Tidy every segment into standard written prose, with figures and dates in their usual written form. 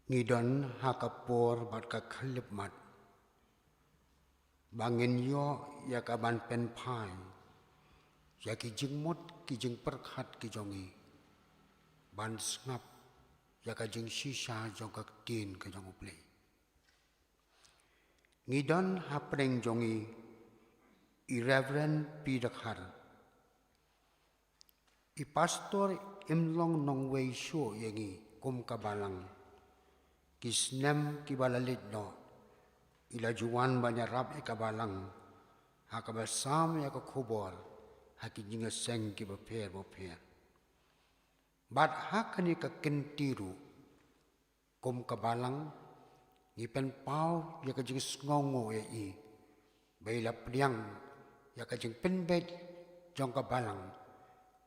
Ngidon hakapor bat ka khalip mat. Bangin yo ya kaban pen pai. Ya ki jingmut ki jing perkhat ki jongi. Ban snap ya ka jing shisha jong ka tin ka jong uplay. Ngidon hapreng jongi Irreverend P. Dkhar. I pastor imlong nongwei sho yengi kum ka balang. Kisnem ki balalit no. Ila juan banyak rab ika balang. Haka basam ya ka khubor. Haki jingaseng ki baper. Bat hakani ka kentiru. Kum ka balang. Ngipen pau ya ka jing ngongo ya i. Baila priang ya ka jing penbet jong ka balang.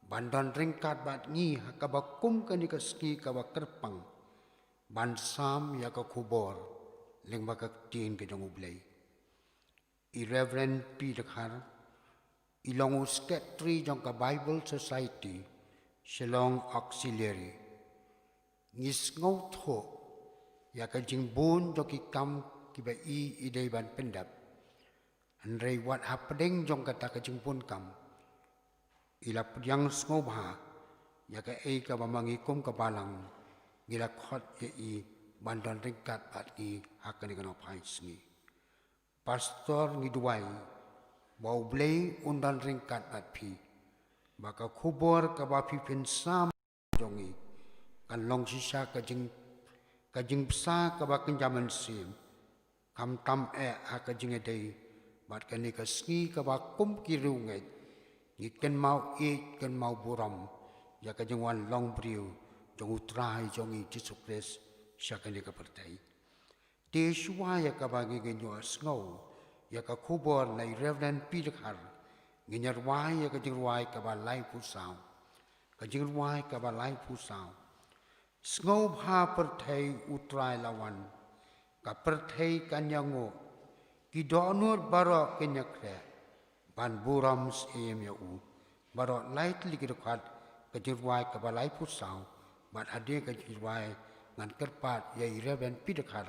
Bandon ringkat bat ngi haka bakum ka ni ka ski ka bakerpang. Ban sam ya ka khubor leng bakak tin ke jong ublay. Irreverend P. Dkhar ilong secretary jong ka Bible Society Shillong Auxiliary. Ngis ngau tho ya ka jing bun jong ki kam ki ba i idei ban pendap. Andrei wat hapdeng jong kata ka jing pun kam. Ila priang ngau bha ya ka ei ka bamangikum ka balang. Gila khot ye i bandon ringkat at i hakani kana pais ni. Pastor ni Duwai bau blei undan ringkat at pi. Baka khubor ka ba pi pensam jongi. Kan long sisa ka jing psa ka ba kenjaman sim. Kam tam haka jing edei. Bat kani ka ski ka ba kum kiru ngai. Ngiken mau ken mau buram. Ya ka jing wan long briu. Jong utrai jong i Jesus Christ syakani ka pertai. Teswa ya ka bagi genyo snow ya ka khubor na Reverend P. Dkhar. Jingrwai ya ka Jingrwai ka ba lai pusau. Ka Jingrwai ka ba lai pusau. Snow bha pertai utrai lawan. Ka pertai kanyango. Ki donur barok kenyakre. Ban buram Syiemlieh u. Barok lightly ki dekat ka Jingrwai ka ba lai pusau. Bat hadir ke Duwai ngan kerpat ya Reverend P. Dkhar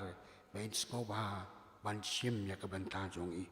bain skoba ban Syiemlieh ke bentang jong i.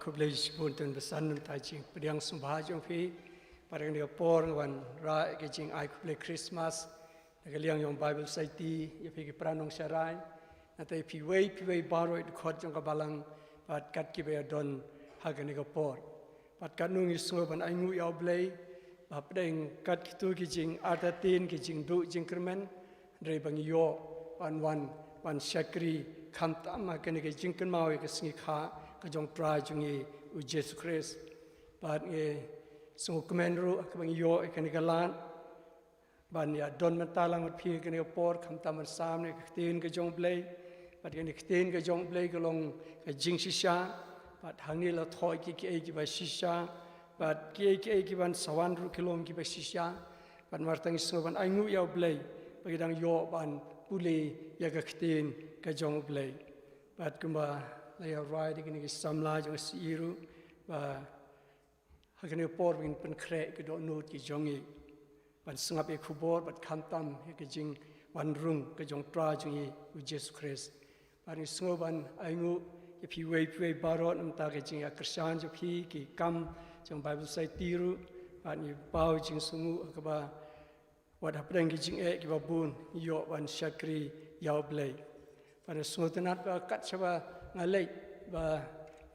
Kublai sepunten besan tajing pediang sembah jong pi parang dia por wan ra kejing ai kublai Christmas nagaliang yung Bible Society ya pigi pranong syarai natai piwei baroi dkhot jong ka balang pat kat ki be don hagani ka por pat kanung isngo ban aingu yaw blei bapdeng kat kitu ki jing artatin ki jing du jingkermen dre bang yo wan syakri khamtam ma kani ki jingken mawi ka singi kha ka jong tra jungi u Jesus Christ pat nge sungu kemenru ka bang yo kani ka lan ban ya don mentalang mat phi kani ka por khamtam man samne ka tin ka jong blei pat kani tin ka jong blei ka long ka jing shisha pat hangni la thoi ki ba shisha pat ki ban sawan ru kilom ki ba shisha pat martang isngo ban aingu yaw blei pagidang yo ban puli ya ka tin ka jong blei pat kumba la ya rai de kini samla jong siru ba hagani por bin pen kre ki do nut ki jongi ban sngap e khubor bat khamtam he ki jing wan rung ka jong tra jungi u Jesus Christ ban isngo ban aingu ye phi wei barot nam ta ke jing Kharshandy phi ki kam jong Bible Society ru ban ni pau jing sungu ka ba wat hapdeng ki jing ki ba bun yo ban syakri yaw blei ban sungu tenat ba kat saba ngalei ba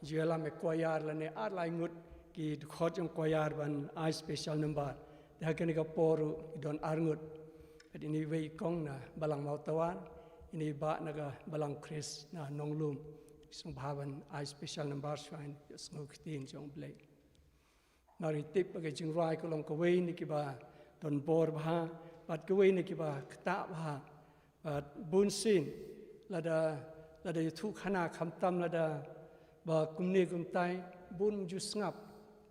Nongialam me choir la ne ar lai ngut ki dkhot jong choir ban I special number da kani ka poru don arngut at ini wei kong na balang mautawan ini ba naga balang Chris na nonglum sung bhavan I special number shine sung tin jong blei mari tip ka Jingrwai ko long ko wei ni ki ba don bor bha pat ko wei ni ki ba kta bha pat bun sin lada thu khana khamtam lada ba kumni kumtai bun ju ngap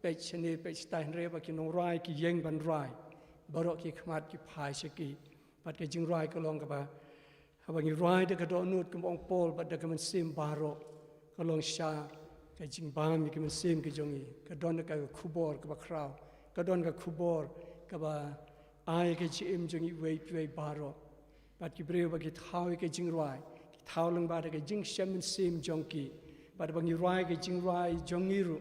pe chni pe stai re ba ki nong rai ki yeng ban rai baro ki khmat ki phai shaki pat ke Jingrwai ko long ka ba habang rai de ka do nut kum ong pol ba de ka man sim baro ka long sha ka jing bam ki man sim ki jongi ka don ka khubor ka ba kraw ka don ka khubor ka ba ai ke chi im jongi wei baro pat ki breu ba ki thau ke Jingrwai ki thau lang ba de ka jing shem sim jongki pat bang rai ke Jingrwai jongi ru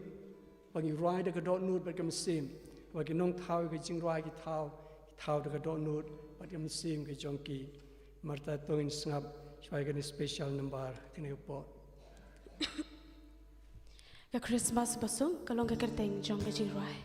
bang rai de ka do nut ba ka man sim ba ki nong thau ke Jingrwai ki thau de ka do nut ba ka man sim ke jongki marta toin snap shwai kan special number kene po ka Christmas basung kalong ka kerteng jong ka Jingrwai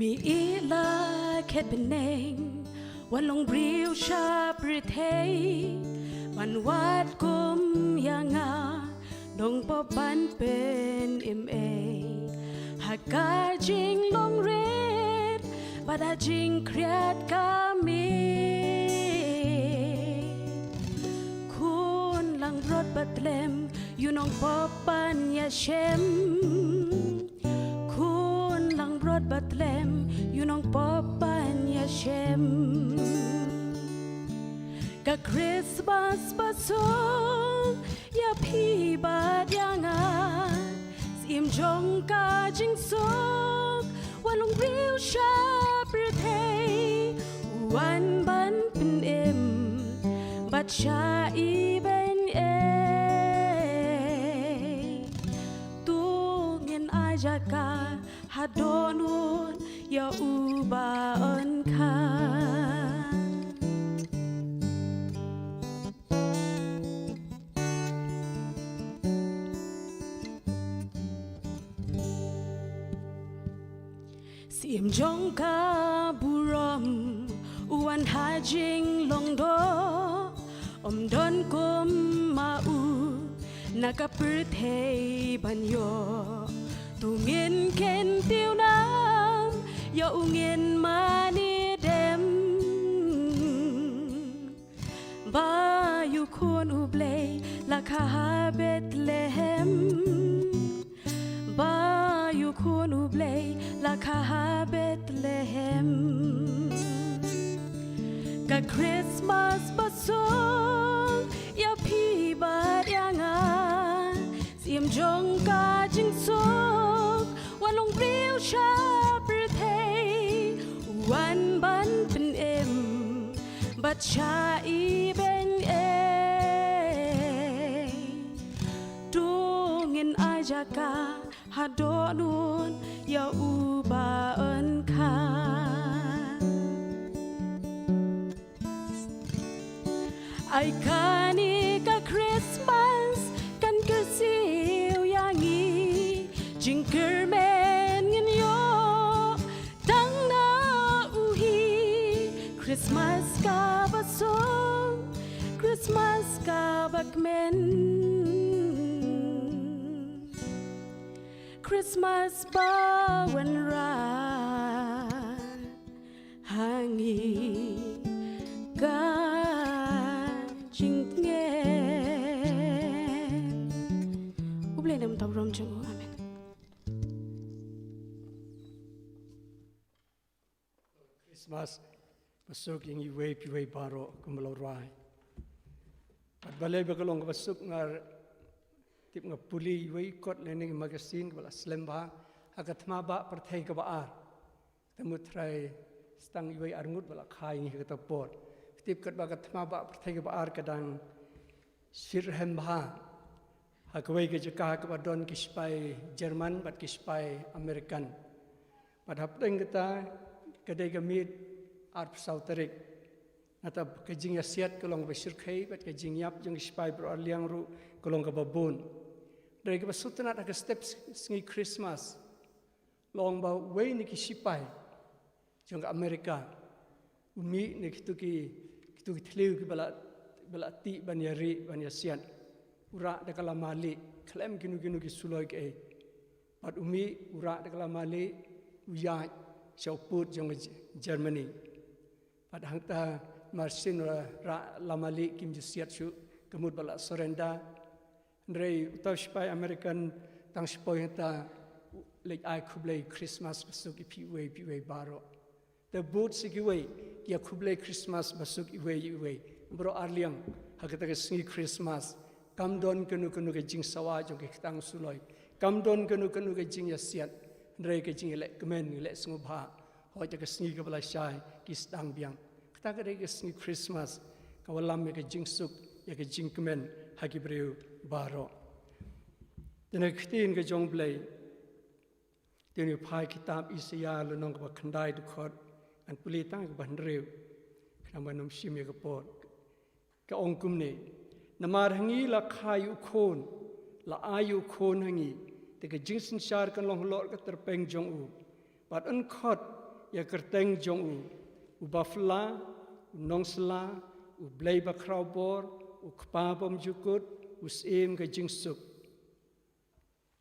mi ila khet beneng wan long briu sha prithei man wat kum yanga dong po ban pen im e hakar jing long red bada jing kriat kami kun lang rot batlem you nong po pan ya shem Rod Batlem, you nong popan ya shem. Ka Christmas basong ya pi bat yanga, sim jong ka jing sok, walong riu sha prithei, wan ban pen im, bat sha iben tu ngin ai jaka. Hadonun ya ubaon ka sim jong ka burom uwan hajing longdo don kum mau nakaperthei banyo tungin ken tiêu nam ya ungin mani dem ba yu kun ublei la kha Bethlehem ba yu kun ublei la kha Bethlehem ka Christmas basong ya pi ba yanga จงกาจิงสุกวันลงเปรี้ยวชาประเทศวันบันเป็นเอ็มบัดชาอีเบงเอดูเงินอาจากาหาโดนูนยาอูบาเอินคาไอคานีกะคริสต์มาสกันกะซิวยางีจิงเกอร์แมนเงินโยดังนาอูฮีคริสต์มาสกาบะซงคริสต์มาสกาบักเมนคริสต์มาสบาวันราหางีกาจิงเงอุบเลยนำตบรมจงอาเมนคริสต์มาสประสบยังอีเวพิเวบาโรกุมลรายปัดบาเลบกลงกับประสบงาทิพงปุลีไว้กดในหนึ่งแมกกาซีนกับสเลมบาหากธรรมบะประเทศกับอาร์ตมุทรายสตังไว้อารุดบลาคายนี่ก็ตะปอดทิพกดบากธรรมบะประเทศกับอาร์กดังสิรเฮมบาหากไว้กิจการกับดอนกิสไปเยอรมันบัดกิสไปอเมริกันปัดฮับเร่งกตากระเดกมีดอาร์พสาวตริกนับกจิงยาเซียดก็ลงไปสิรเคยบัดกจิงยับยังกิสไปบรอเลียงรูก็ลงกับบุญdari kebesutan ada step sengi Christmas, long bau way ni kisipai, jong Amerika, umi ni kitu teliu ki bala ti banyari banyasian, ura dekala mali, klaim kinu ki suloi ke, pad umi ura dekala mali, uyai, siaput jong Germany, pad hangta marsin ra lamali kim jesiat su, kemud bala sorenda. Dari utau sipai American tang sipai ta lek ai kublai Christmas basuk ipiwe baro. The boat sikiwe ya kublai Christmas basuk iwe bro arliang hakata ke singi Christmas kamdon kenu ke jing sawa jong ke tang suloi kamdon kenu ke jing yasiat dari ke jing lek kemen lek sngubha ho ja ke singi ke balai sai ki Sdang biang kata ke singi Christmas kawalam ke jing suk ya ke jing kemen hagi breu baro. Dan ketiin ke jong blay, dan upai kitab Isaiah lenong ke kandai Dkhar, an pelitang ke bandreu, kenapa Nongpule ke por, ke ongkum ni, namar hangi la kayu kon, la ayu kon hangi, teke jingsen syar kan long lor ke terpeng jong u, bat unkot ya kerteng jong u bafla, nongsla, u blay ba Khrawkupar, u kpabom jukut, u Syiemlieh ke jingsuk.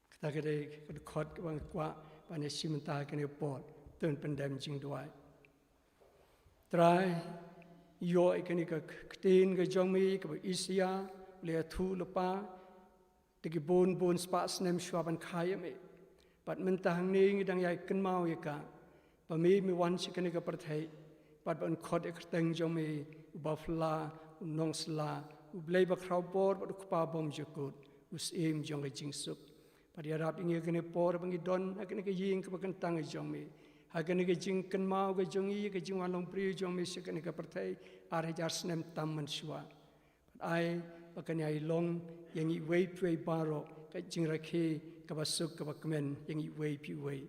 Kita kedai kedekot ke bang kwa pada simenta kene pot turn pendem Jingrwai. Try yo ikeni ke ketin ke jongmi ke Isya le thu lepa tegi bon spa snem swaban khaya me. Pat mentang ni dang yai ken mau ya ka. Pami mi wan sikene ke perthai pat ban khot ek teng jongmi bafla nongsla ublei ba Khrawkupar ba kupa bom jukut usim jong ke jingsuk. Pada Arab ini kena por bangi don, kena ke ying ke bakantang jong me, kena ke jing ken mau ke jongi ke jing walong pri jong me se kena ke pertai are jar snem tamman shwa. Ai bakani ai long yang I wei baro ke jing rakhe ke basuk ke bakmen yang I wei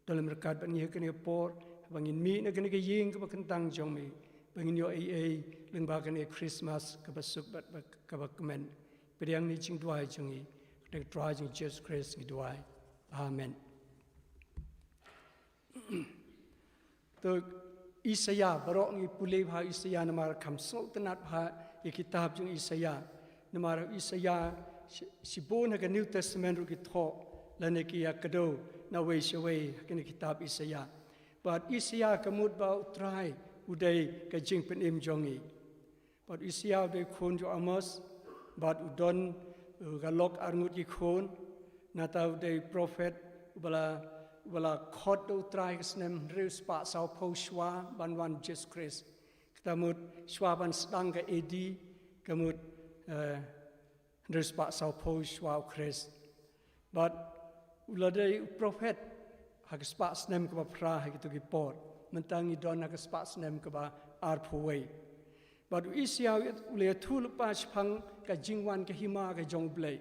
dalam rekat bangi kena por bangin mi na kena ke ying ke bakantang jong me, bangin yo ai leng bakani Christmas ke basuk ke bakmen. Periang ni Jingrwai jongi. The driving Jesus Christ in Duwai. Amen. To Isaiah, barok ni pulih ha Isaiah namar kamsol tenat ha ye kitab jung Isaiah. Namar Isaiah sibon ha New Testament ru kitho lane ki ya kado na we shaway kini kitab Isaiah. But Isaiah kamut ba utrai udai ka jing penim jongi. But Isaiah de khon jo Amos but udon galok arngut ki khon natau de prophet bala khot do try snem reus pa sao po shwa ban Jesus Christ kitamut shwa ban Sdang ka edi kamut reus pa sao po shwa Christ but uladai prophet hak spas nem ka pra hak tu ki por mentangi don hak spas nem ka arphuwei but isiaw ule thul pa phang ka jingwan ka hima ka jong blai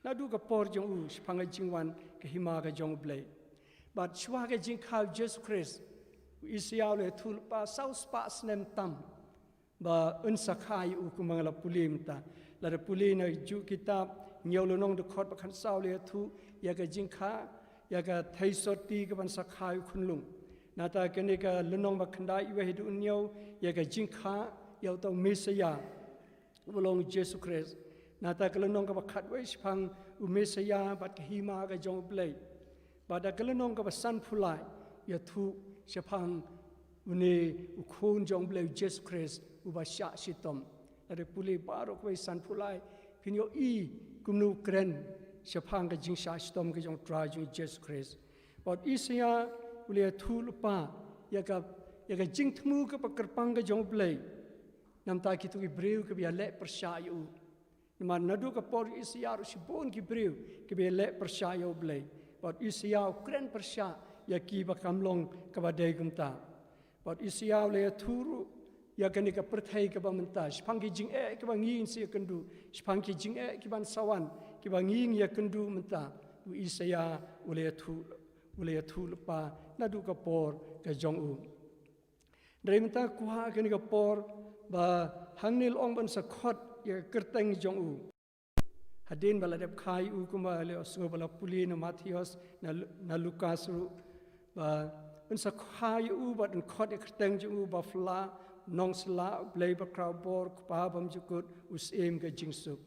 nadu ka por jong u phang ka jingwan ka hima ka jong blai but shwa ka jing khaw Jesus Christ isiaw le thul pa sau spas nem tam ba unsakhai u kumangala pulim ta la pulina ju kitab nyolonong de khot bakhan saw le thu ya ka jing kha ya ka thaisoti ka ban sakhai khunlung nata kene ka lunong bakhanda iwe hidu nyo ya ka jing kha yaw tau Messiah ulong Jesus Christ nata ka lunong ka bakhat we phang u Messiah bat ka hima ka jong blai bada ka lunong ka san phulai ya thu shapang uni ukhun jong blai Jesus Christ uba sha sitom ade puli barok we san phulai pinyo i kumnu kren shapang ka jing sha sitom ka jong tra jing Jesus Christ but isya ule thu lupa ya ka jing thmu ka pakarpang ka jong blai namta ki tu breu ke bia le pershayu ma nadu ka por isya ru sibon ki breu ke bia le pershayu blai but isya kren persha ya ki ba kamlong ka ba dei gumta but isya le thuru ya kani ka perthai ka ba menta spang ki jing ke ba ngin si kandu spang ki jing ki ban sawan ki ba ngin ya kandu menta u isya ule thu lupa nadu ka por ka jong u dai menta kwa kani ka por ba hangnil ong ban sakhot ya kerteng jong u hadin bala dep khai u kuma le osngo bala puli na Matthias na Lukas ru ba ban sakhai u ba den khot ya kerteng jong u ba fla nong sla blai ba Khrawkupar pa bam jukut usem ka jingsuk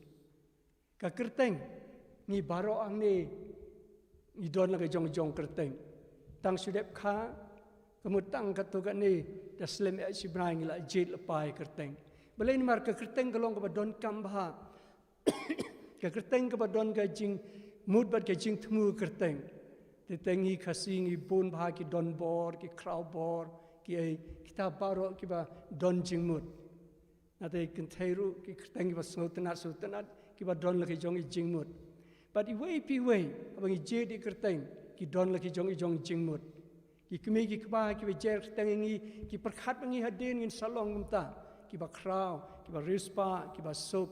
ka kerteng ni baro ang ni don la ka jong kerteng tang sudep kha kemutang katuga ni daslem si braing la jit la pai kerteng belain mar ka kerteng kalong ka don kambha ka kerteng ka don ka jing mud bat ka jing thmu kerteng te tengi khasingi bun bha ki don bor ki Khrawkupar ki ai kita baro ki ba don jing mud na te kenthairu ki kerteng ki ba sutanat ki ba don la ki jing mud but i pi wei abang jit di kerteng ki don la ki jing mud ki kemi ki kba ki bejer tengi ki perkhat bangi hadin ngin salong mta ki ba kraw ki ba rispa ki ba sup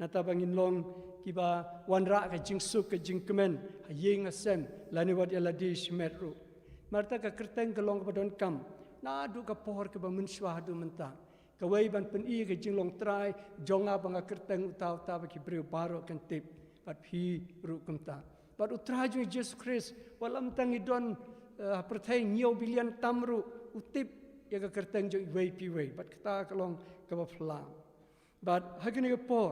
nata bangin long ki ba wanra ka jing sup ka jing kemen haying asem lani wat ya ladi shmetru marta ka kerteng ka long ka don kam na du ka por ka ba mun shwa du mta ka wei ban pen i ka jing long trai jonga banga kerteng utaw ta ba ki breu baro kan tip pat phi ru kumta but utra ju Jesus Christ walam tangi don perthai nhiều billion tamru utip ya ka kerteng jo wei pi wei but kata kalong ka ba fla but hagini ka por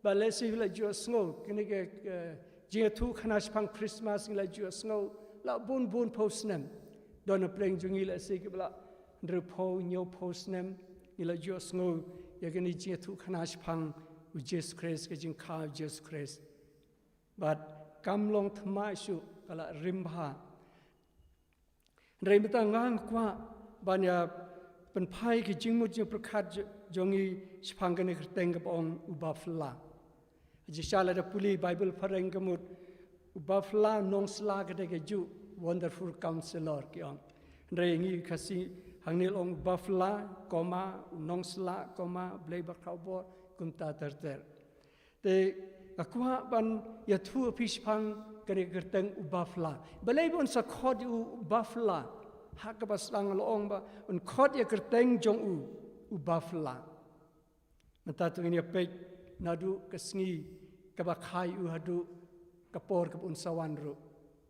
ba lesi la jo snow kini ka jia thu khana spang Christmas la jo snow la bun postnem don a pleng jo ngila se ki bla ndre po nhiều postnem ila jo snow ya kini jia thu khana spang u Jesus Christ ka jing kha Jesus Christ but kam long thmai su kala rimba rei mata ngang kwa banya pen phai ki jingmu jing prakhat jongi spangane kerteng ka ong ubafla ji shala da puli Bible pareng kamut ubafla nong sla ka de ju wonderful counselor ki ong rei ngi khasi hangnil ong ubafla koma nong sla koma blai ba Khrawkupar kumta ter te akwa ban ya thu pishpang kare kerteng ubafla balai bon sa khod ubafla hakabas lang loong ba un khod ya kerteng jong ubafla mata tu ini pe nadu kasngi kaba khai hadu kapor kap un sawan ru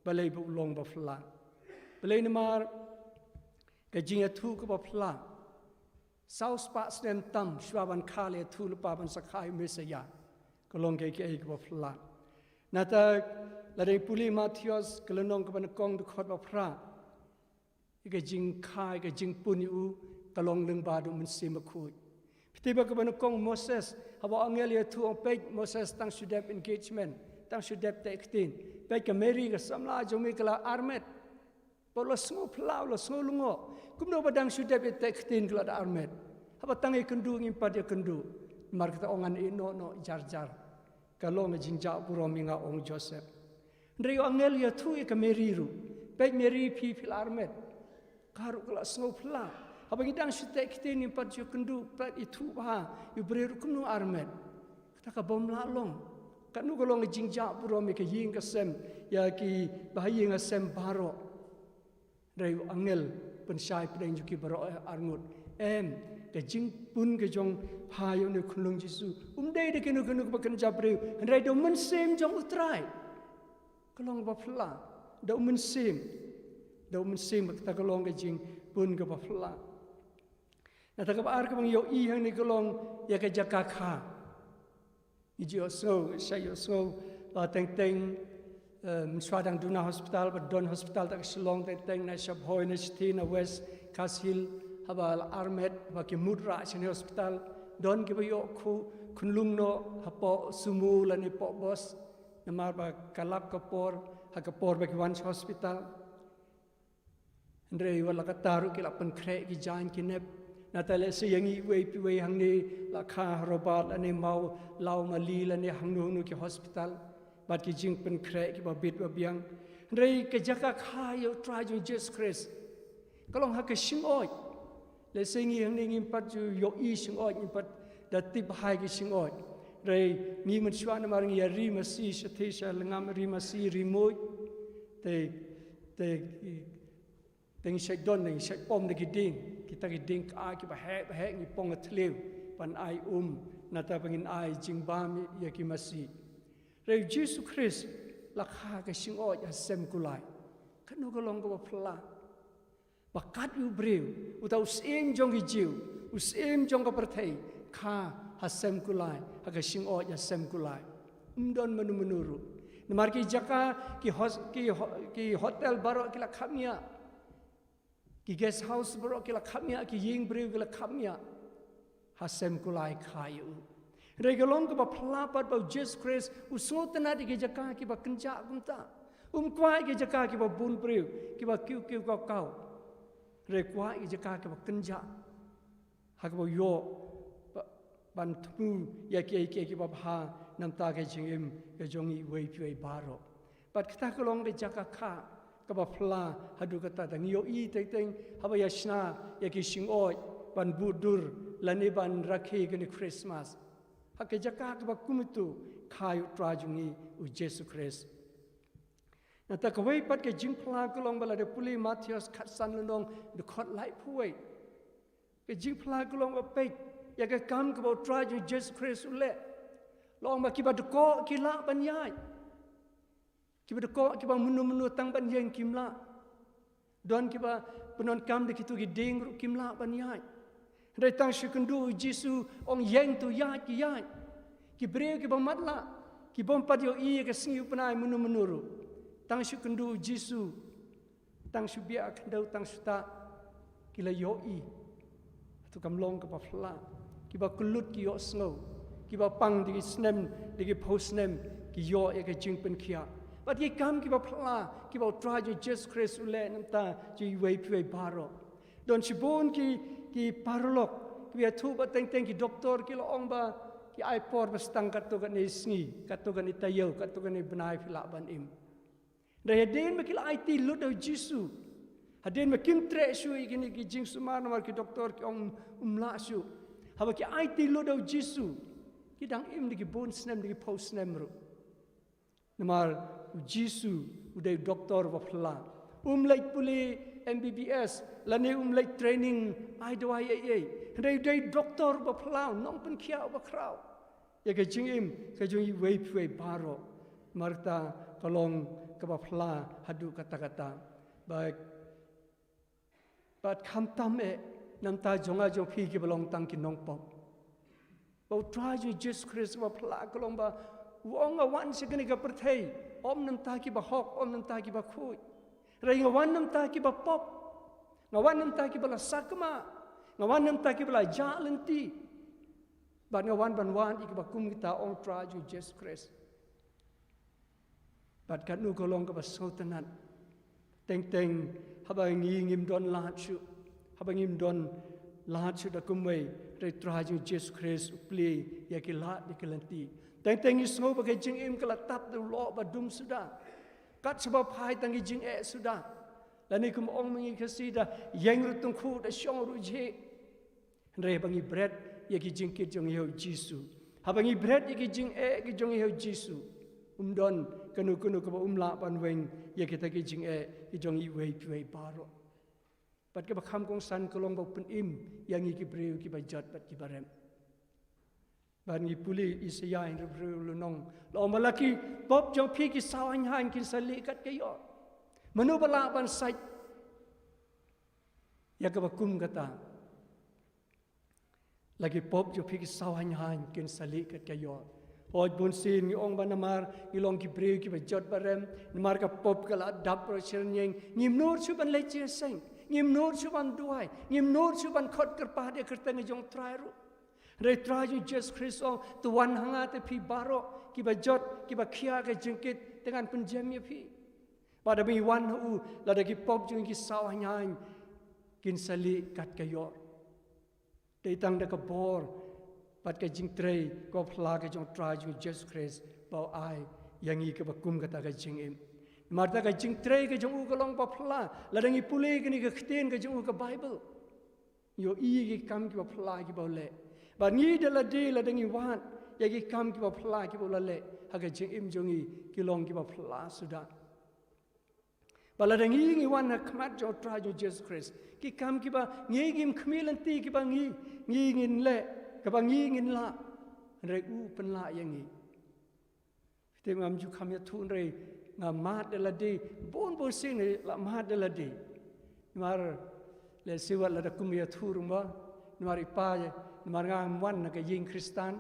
balai bu long bafla balai namar ka jinga thu ka bafla south pa stem tam shwaban khale thu lupa ban sakhai mesaya kolong ke ai ka bafla nata ladai puli Matthias kelenong ka ban kong de khot bafra ika jing khai ka jing puni u kalong leng badu mun sim khu pitiba ka ban kong Moses hawa angel ya thu pe Moses tang sudep engagement tang sudep te 16 pe ka Mary ka samla jomi kala armet polo sngo plau lo sngo lungo kumno badang sudep te 16 kala armet hawa tangi kendu ngimpat ya kendu mar kata ongan ino no jar kalong jingjak puro minga ong Joseph Ndrei angel ya tu ika meriru. Pek meri pi fil armet. Karu kala snow pla. Abang idang syutek kita ni pat ju kendu pat itu bah. Yu beriru kenu armet. Kata ka bom lalong. Kat nu kolong jingjak puro mi ke ying kasem. Ya ki bahayi ngasem baro. Ndrei angel pensyai pedang juki baro arngut. Ke jing pun ke jong hayo ne kunlung Jesu. Dei de kenu bakan jabreu. Ndrei do mensem jong utrai. Kolong ba pla. Do mensem. Do mensem kita kolong ke jing pun ke ba pla. Na ta ka ar ka bang yo I hang ni kolong ya ke jakakha. Ijo so sayo so teng Swadang Duna Hospital but Don Hospital tak selong teng na Shabhoy na Stina West Kasil habal Armet baki Mudra sini hospital Don ke bayo ku kunlung no hapo sumu lani po bos namar ba kalap kapor hakapor baki One Hospital Andre wala kataru kila pen krek ki jan kinep natale siyangi wei hang ni la kha robat lani mau lau mali lani hang nu ki hospital bat ki jing pen krek ki ba bit ba biang Andre ke jaka kha yo try jo Jesus Christ kalong ha ke shing oi le singi hang ni pat ju yo I shing oi pat da tip hai ki shing oi Re mi man shwan mar ngi ri ma si shathi sha ngam ri ma si ri moi te teng shai don ngi shai pom de ki ding kita ki ding a ki ba he ngi pong a thleu pan ai na ta pangin ai jing ba mi ya ki ma si Re Jesus Christ la kha ka shing oi ya sem kulai kanu ko long ko phla bakat u breu utau sem jong ki jiu u sem jong ka perthei kha hasem kulai aga shing o ya sem kulai don menuru namar ki jaka ki hotel baro ki la khamia ki guest house baro ki la khamia ki ying breu ki la khamia hasem kulai khayu regalong ka ba phlapat ba Jesus Christ usotna ki jaka ki ba kenja gunta kwai ki jaka ki ba bun breu ki ba kiu kau re kwai ki jaka ki ba kenja ha ba yo ban tu ya ki ba ha nam ta ke jingim ke jongi wei pui baro pat kita kolong de jaka kha ka ba phla hadu kata dang yo I teng ha ba yashna ya ki sing oi ban budur lani ban rakhi ke ni Christmas ha ke jaka ka ba kumitu khayu tra jungi u Jesus Christ na ta ka wei pat ke jing phla kolong bala de puli Matthias Khatsan lonong de khot lai phuai ke jing phla kolong ba pe ya ke kam ke bau try ju Jesus Christ ule long ba ki ba ko ki la ban yai ki ba ko ki ba munu tang ban yeng kim la don ki ba penon kam de ki tu ki ding ru kim la ban yai dai tang shi kundu Jesus ong yeng tu yai ki bre ki ba mat la ki bom pa yo I ke sing yu panai munu ru tang shi kundu Jesus tang shi bia kandau tang suta ki la yo I tu kam long ka pa fla ki ba kulut ki yo snow ki ba pang di snem di post nem ki yo e ka jing pen khia but ki kam ki ba phla ki ba try jo Jesus Christ ule nam ta ji wei pui baro don chibon ki parolok ki ya thu ba teng ki doctor ki lo ong ba ki ai por ba stang ka to ga ni sngi ka to ga ni tayo ka to ga ni banai phila ban im dai den ba ki ai ti lu do Jesus hadin ma kim tre shu igini ki jing sumar namar ki doctor ki ong la shu haba ki ai ti lo do Jesus ki dang im di ki bon snem di ki post snem ru namar Jesus udai doctor wa phla lai puli MBBS lani lai training ai Duwai dai doctor wa phla nong pen khia wa kraw ya ke jing im ke jing wei pui baro marta kalong ka ba phla hadu kata baik but kam tam e nam ta jonga jong phi ki balong tang ki nong pop bo try ju Jesus Christ wa phla kolong ba wong a wan se ka perthei om nam ta ki ba hok om nam ta ki ba khui rai nga wan nam ta ki ba pop nga wan nam ta ki ba la sakma nga wan nam ta ki ba la jalenti ba nga wan ban wan ki ba kum kita ong try ju Jesus Christ but kan nu kolong ka ba sotanan teng haba ngim don la chu da kumwei re traju Jesus Christ play ya ki la di kelanti teng is ngo ba ke jing im kala tap de lo ba dum suda kat sebab hai tangi jing sudah. Lani kum ong mengi kasida yang rutung khu da syong ru je. Re bangi bread yaki jing kit jong yeu Jisu. Ha bangi bread yaki jing ki jong yeu Jisu. Don kanu ka umla pan weng yaki ta ki jing ki jong i wei pi wei baro. Pat ka kham kong san kolong ba pen im yang ki breu ki ba jat pat ki barem. Ban ngi puli Isaya in breu lu nong. Lo malaki pop jong pi ki sawan han kin sali kat ke yo. Manu bala ban sai ya ka bakum kata lagi pop jo phik sawan han ken sali kat kayo oj bun sin ngi ong banamar ngi long ki breu ki bajot barem mar ka pop kala dap pro chernyeng ngim nur chu ban leche seng ngim nur chu ban duai ngim nur chu ban khot kar pa de karte ngi jong trairu re traju Jesus Christ ong tuan hanga te phi baro ki bajot ki ba khia ka jingkit dengan penjam ya phi pada mi wan hu la da ki pop jung ki sawanyan kin sali kat kayo te tang da ka bor pat ka jing trei ko phla ka jong tra ju Jesus Christ pau ai yang i ka bakum ka ta ka jing im mar ta ka jing trei ka jong u ka long pa phla la da ngi pule ka ni ka khten ka jong u ka Bible yo i ki kam ki pa phla ki ba le ba ni de la de la da ngi wan ya ki kam ki pa phla ki ba la le ha ka jing im jong i ki long ki pa phla sudah Bala dangi ngi wan na kmat jo tra jo Jesus Christ ki kam ki ba ngi gim khmilan ti ki ba ngi ngin le ka ba ngin la re u pen la yang ngi te ngam ju kham ya thun re ngam ma de la de bon sin la ma de la de mar le siwat la da kum ya thur ma mar ipa mar ngam wan na ka ying Kristan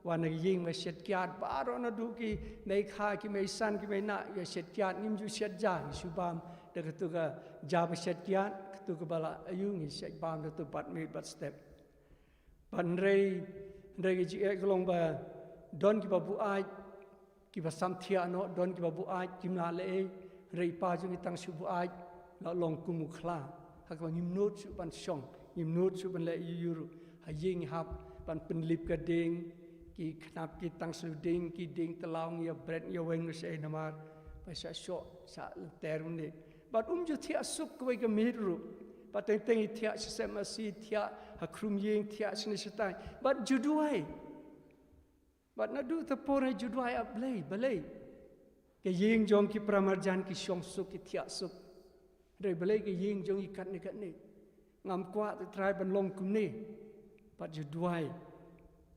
wan na ying ma shet kyat baro na du ki nei kha ki mai san ki mai na ya shet kyat nim ju shet ja subam de ka tu ka ja ba shet kyat tu ka bala ayu ngi shet bam de tu bat me bat step ban re ki ji ek long ba don ki ba bu ai ki ba sam thia no don ki ba bu ai kim na le re pa ju ni tang su bu ai la long ku mu khla ha ka ngim not su ban shong ngim not su ban le yuru ha ying hap ban pen lip ka ding ki knap ki tang su ding ki ding talaung ya bread ya weng se namar pa sa sho sa term ni but ju thia sup ko ga miru but teng thia se ma si thia ha khrum ying thia sin setai but juduai but na du ta por juduai up lay balai ke ying jong ki pramarjan ki shong su ki thia sup re balai ke ying jong i kat ni ngam kwa te trai ban long kum ni but juduai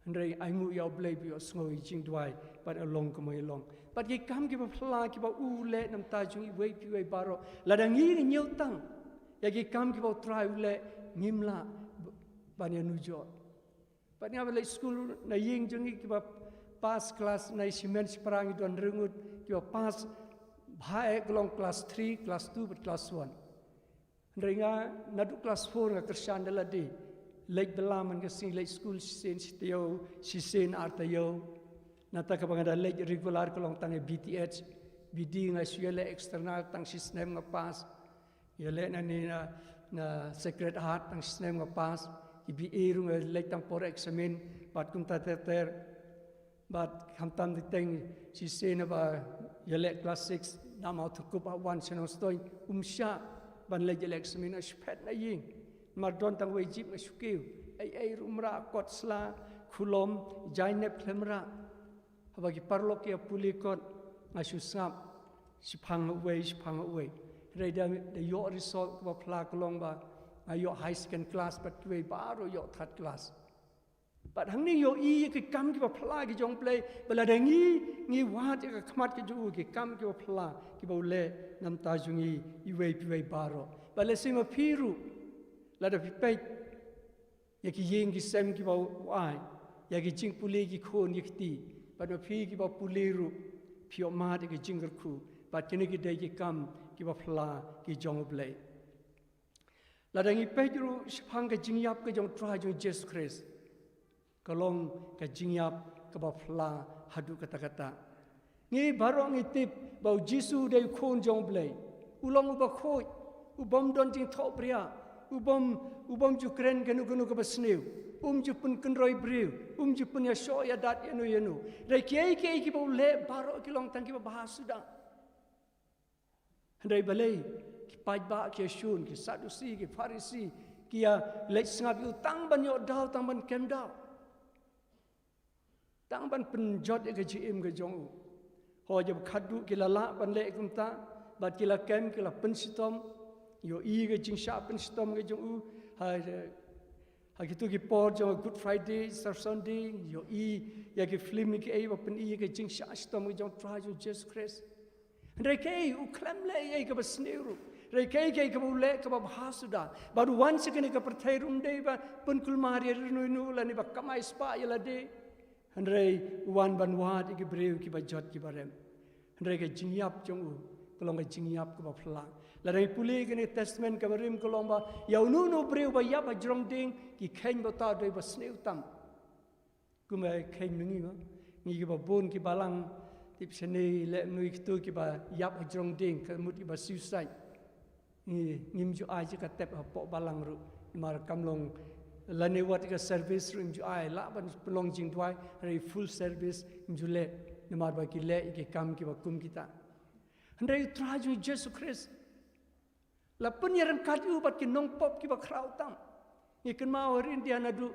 Andrei aingu yau blai bi osngoi jing duai but along ko mai long but ki kam ki ba phla ki ba u le nam ta jung i wei pi wei baro la dang ni nyeu tang ya ki kam ki ba try u le ngimla ban ya nu jo but ni aba school na ying jung ki ba pass class na simen sprang don rengut ki ba pass bhae klong class 3 class 2 but class 1 Andrei nga na du class 4 nga Kharshandy la di Lek belaman ke sing lek school sen sitio si sen artayo nata ka bangada lek regular ko long tang BTH BD nga Syiemlieh external tang sistem nga pas yele na ni na secret heart tang sistem nga pas IBA rung lek tang por examen bat kum ta ter bat ham tam de teng si sen ba yele class 6 nam out ko ba one sen stoi sha ban lek yele examen spet na ying Mardon tang wei jip masukiu ai rumra kot sla khulom jaine phlemra habagi parlok ya pulikot ngasu sap sipang wei reda de yo result ba phla kolong ba ayo high second class but wei baro yo third class but hang ni yo i ki kam ki ba phla ki jong play bala de ngi wa ti ka khmat ki ju ki kam ki ba phla ki ba le nam ta jungi i wei baro bala sima phiru la da pipet ya ki yeng ki sem ki ba wai ya ki jing puli ki khon ki ti ba do phi ki ba puliru phio ma de ki jingar khu ba kini ki de ki kam ki ba phla ki jong blai la da ngi pedru shphang ka jingyap ka jong tra jong Jesus Christ kalong ka jingyap ka ba phla hadu kata kata ngi barong ngi tip ba jisu de khon jong blai ulong ba khoi ubom don jing tho pria ubom ju kren kenu ka basniu ju pun kenroi briu ju pun ya sho ya dat yenu re kiai ki ba le baro ki long tang ki ba bahas sudah Handai balai ki pajba ki shun ki sadusi ki farisi kia lek sngap yu tang ban yo dau tang ban kem dau tang ban penjot ke jim ke jong ho je khadu ki la ban le kum ta bat ki la kem ki la pensitom yo I ke jingsha pensitom ke jong ha gitu ki por jong Good Friday Sunday yo I ya ki film ki ai pen I ke jingsha stom ke jong try jo Jesus Christ Rekei u klem le ye ke besneuru Rekei ke ule ke bahasuda baru wan sekene ke pertai rum dei ba pun kulmari nu la ni ba kamai spa ya la de Handrei wan ban wat ke breu ki ba jot ki barem Handrei ke jingiap jong u kolong ke jingiap ke ba phlang la rei puli ke ni testament ke barim kolong ba yau nu breu ba ya ba jrong ding ki khen ba ta dei ba sneu tam kumai khen ngi ma ngi ke ba bon ki balang tip sene le nui tu ki ba yap jrong ding ke mut ki ba suicide ni ngim ju ai ji ka tep po balang ru mar kamlong la ne wat ka service ru ju ai la ban pelong jing Duwai re full service ju le ni mar ba ki le ki kam ki ba kum kita handai tra ju Jesus Christ la pun yaran kat u bat ki nong pop ki ba krau tam ni kan mau rin dia na du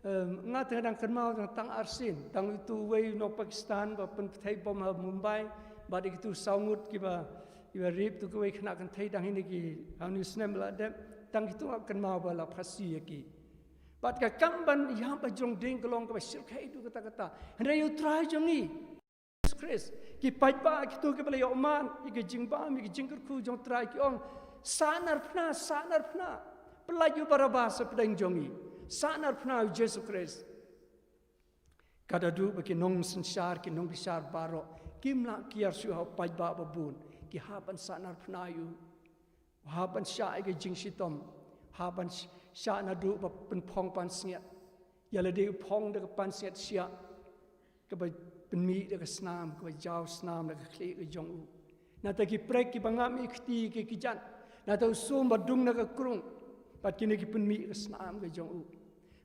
ngat kadang kan mau tang arsin tang itu wei no Pakistan ba pen thai bom ha Mumbai ba dik tu saungut ki ba rip tu ko wei khna kan thai dang ini ki anu snem la dem tang itu kan mau ba la phasi ki bat ka kam ban ya ba jong ding kolong ka ba sir khai tu kata hre you try jongi Jesus Christ ki pai ba ki tu ke ba yo man ki jing ba mi ki jing ku jong try ki ong sanar phna pelaju barabasa pedang jongi sanar pernah Jesus Christ. Kada du bagi nong sensar ki nong besar baro kimla kiar suha pajba babun ki haban sanar pernah yu haban sya ke jing sitom haban sya na du ba pen phong pan snget yala de phong de pan snget sya ke ba pen mi de snam ke jaw snam de kli ke jong u na ta ki prek ki bangam ikti ki kijan na ta sum badung na ke krung pat kini ki pen mi ke snam ke jong u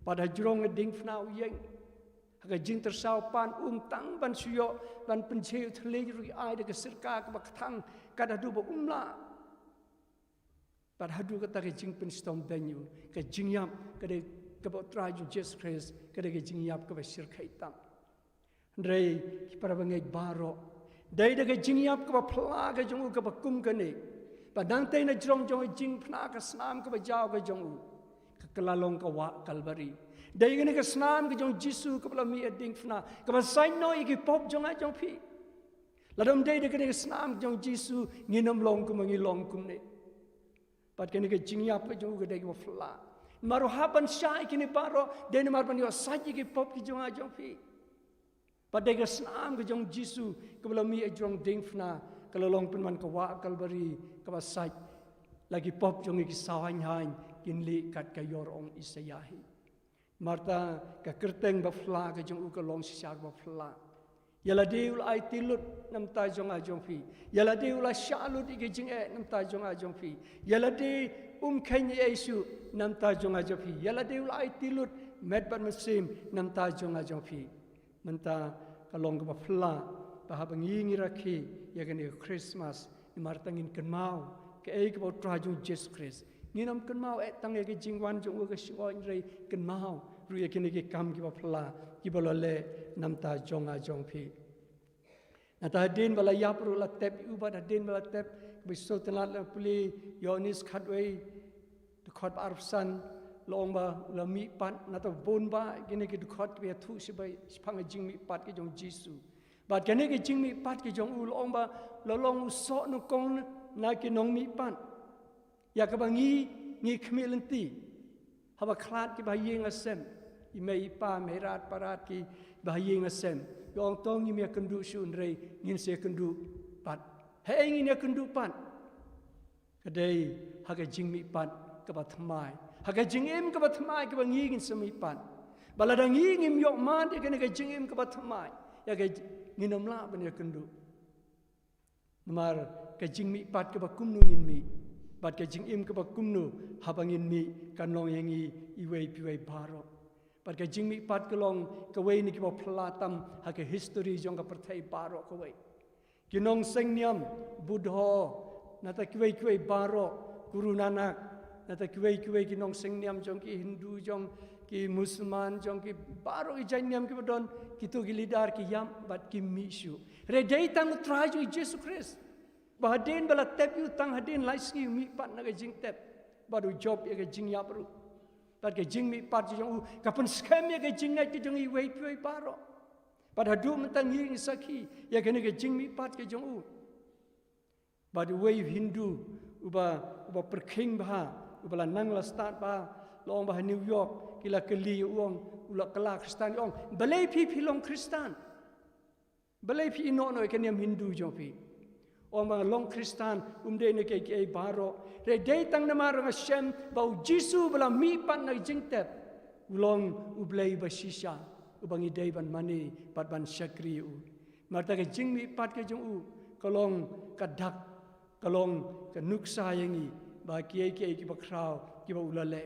pada jrong ding fnau yeng aga jing tersau pan tang ban suyo ban pencheu thle ri ai de sirka ka bakthang kada du ba umla pada hadu kata ke jing pen stom benyu ke jingyap ka de ka ba tra ju Jesus Christ ka de ke jingyap ka ba sir khai tam rei ki para bangai baro dai de ke jingyap ka ba phla ka jong ka ba kum ka ne ba dang te na jrong jong jing phna ka snam ka ba jaw ka jong kelalong ka wa kalbari dai gani ka snam ka jong jisu ka bla mi ading fna ka ba sai no iki pop jong a jong phi ladom dai de ka snam jong jisu nginom long ku mangi long kum ne pat kani ka jingyap ka jong ka dai ka fla maru haban sha iki ni baro dai ni mar ban yo sai iki pop ki jong a jong phi pat dai ka snam ka jong jisu ka bla mi jong ding fna kelalong pun man ka wa kalbari ka ba sai lagi pop jong iki sawan hain kinli kat ka yor ong isayahi marta ka kerteng ba fla ka jong u ka long siar ba fla yala deul ai tilut nam ta jong a jong phi yala deul a shalut ige jing e nam ta jong a jong phi yala de khen yesu nam ta jong a jong phi yala deul ai tilut met ban mesim nam ta jong a jong phi manta ka long ka ba fla ba ha bangi ngi rakhi ya ka ni Christmas ni marta ngin kan mau ke ai ka ba tra jong Jesus Christ nginam kan mau tang ke jingwan jong ke shoi rei kan mau ru ye kini ke kam ki ba phla ki bolo le namta jong a jong phi na ta din bala ya pro la tep u ba din bala tep bi so tanat la puli Organist khatwei de khot arsan long ba la mi pat na ta bon ba kini ke khot be thu si bai phang jing mi pat ke jong jisu ba kini ke jing mi pat ke jong u long ba lo long so no kong na ke nong mi pat ya ka ngi khmelenti haba khlat ki ba yeng asem I mei pa merat parat ki ba yeng asem yong tong ni me kendu shun rei ngin se kendu pat he ngin ya kendu pat kadai haga jingmi pat ka ba thmai haga jingem ka ba thmai ka ba ngi ngin semi pat balada ngi ngim yok man de ka jingem ka ba thmai ya ga nginom la ban ya kendu namar ka jingmi pat ka ba kumnu ngin mi bat ke jing im ke bakumnu habangin mi kan long yangi iwei piwei baro bat ke jing mi pat ke long ke wei ni ke ba platam ha ke history jong ka perthai baro ke wei kinong sengniam budho nata kiwei baro guru nanak nata kiwei ki nong sengniam jong ki Hindu jong ki Musliman jong ki baro ki janiam ki badon kitu ki lidar ki yam bat ki mishu redai tang traju Jesus Christ bahadin bala tep yu tang hadin laiski mi pat na jing tep baru job ya jing ya baru pat ke jing mi pat jong kapan scam ya jing na ki jong i wei pui baro pat hadu mentang yi saki ya ke jing mi pat ke jong baru wei Hindu uba perking bah uba nang la start bah long bah New York kila keli uang ula kala Kristen ong balai pi long Kristen balai pi no ke niam Hindu jong pi ong bang long Kristen de ne ke baro re dei tang na mar Hashem bau Jisu bala mi pan na jingtep ulong ublei ba shisha ubang idei ban mani pat ban syakri u marta ke jing mi pat ke jong u kolong kadak kolong ke nuksa yangi ba kiai ki ba kraw ki ba ulale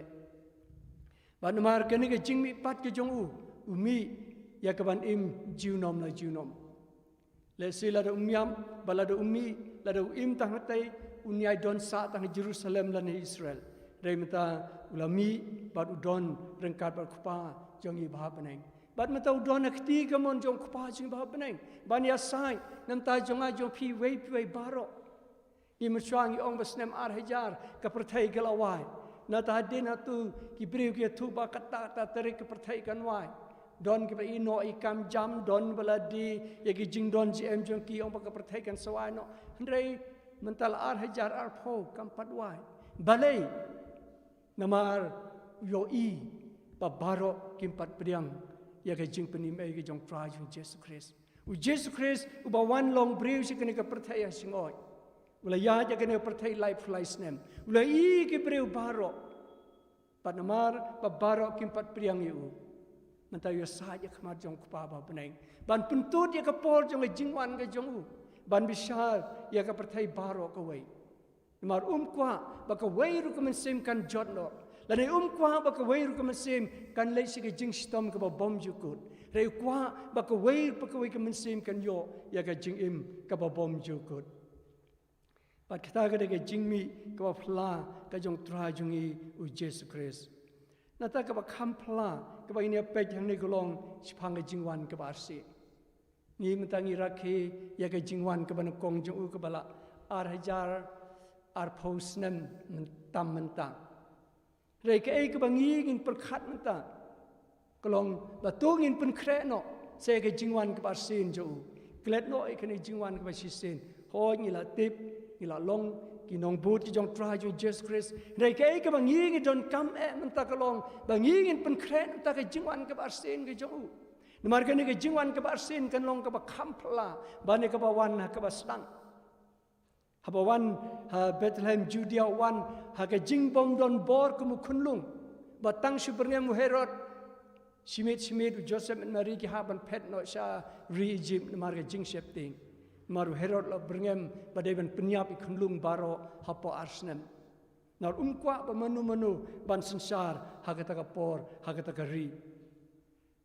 ban mar ke ne ke jing mi pat ke jong u umi ya ke ban im jiunom la jiunom le sila da umyam bala da umi la da im tang tai unyai don sa tang Jerusalem lan Israel re mata ulami bat udon rengkat bat kupa jong i ba peneng bat mata udon akti gamon jong kupa jing ba peneng ban ya sai nam ta jong a jong pi wei baro i mchwang i ong basnem ar hajar ka perthai galawai na ta din atu ki briu ki tu ba kata ta tarik ka perthai kanwai don ki ba ino i kam jam don baladi ya ki jing don ji em jong ki ong ba ka perthai kan sawai no ndrei mental ar hajar ar pho kam padwai balai namar yo i ba baro kim pat priang ya ka jing penim e ki jong praj Jesus Christ u Jesus Christ u ba wan long briu si ka perthai ya singoi ula ya ja kene perthai life nem ula i ki breu baro panamar pa baro kim pat priang yu manta yo sa ja khamar jong kupa ba peneng ban puntut ya ka por jong jingwan ka jong u ban bishar ya ka perthai baro ka wei mar kwa ba ka wei ru ka sem kan jot no lane kwa ba ka wei ru ka sem kan le si ka jing stom ka ba bom ju kut re kwa ba ka wei ka sem kan yo ya ka jing im ka ba bom ju kut Pat kita kada ke jingmi ke pla ke jong tra jungi u Jesus Christ. Nata ke kampla ke ini apa yang ni golong sipang ke jingwan ke barsi. Ni mentangi rakhi ya ke jingwan ke bana kong jong u ke bala ar hajar ar pos nem mentam mentang. Rei ke ke bangi ngin perkhat mentang. Golong batungin pen kreno saya ke jingwan ke barsin jo. Klet no ke ni jingwan ke barsin. Ho ni la tip ila long ki nong but ki jong try jo Jesus Christ nei ke bangi ngi don kam menta kalong bangi ngin pen kren ta ke jingwan ke barsin ke jong namar ke ni ke jingwan ke barsin kan long ke ba kampla bane ke ba wan ke ba Sdang ha ba wan ha Bethlehem Judea wan ha ke jingbom don bor ke mu kunlung batang supernya mu Herod simit Joseph and Mary ki ha ban pet no sha re Egypt namar ke jingshep ting maru Herod la bringem badeban penyap ikunlung baro hapo arsnem nar kwa ba manu ban sensar hagata ka por hagata ka ri